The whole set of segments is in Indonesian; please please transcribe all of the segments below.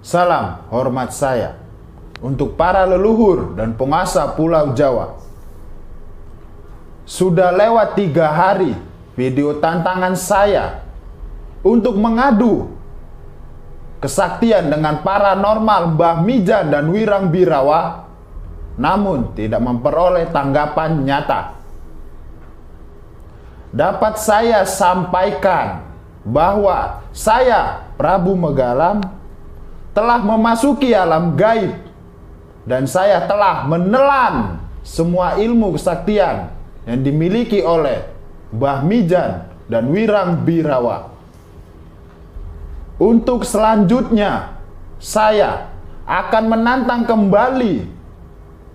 Salam hormat saya untuk para leluhur dan penguasa Pulau Jawa. Sudah lewat 3 hari video tantangan saya untuk mengadu kesaktian dengan paranormal Mbah Mijan dan Wirang Birawa, namun tidak memperoleh tanggapan nyata. Dapat saya sampaikan bahwa saya, Prabu Megalam, telah memasuki alam gaib dan saya telah menelan semua ilmu kesaktian yang dimiliki oleh Mbah Mijan dan Wirang Birawa. Untuk selanjutnya, saya akan menantang kembali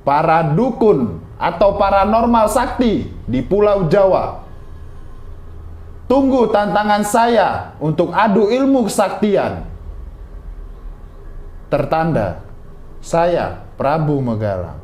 para dukun atau paranormal sakti di Pulau Jawa. Tunggu tantangan saya untuk adu ilmu kesaktian. Tertanda, saya Prabu Megalam.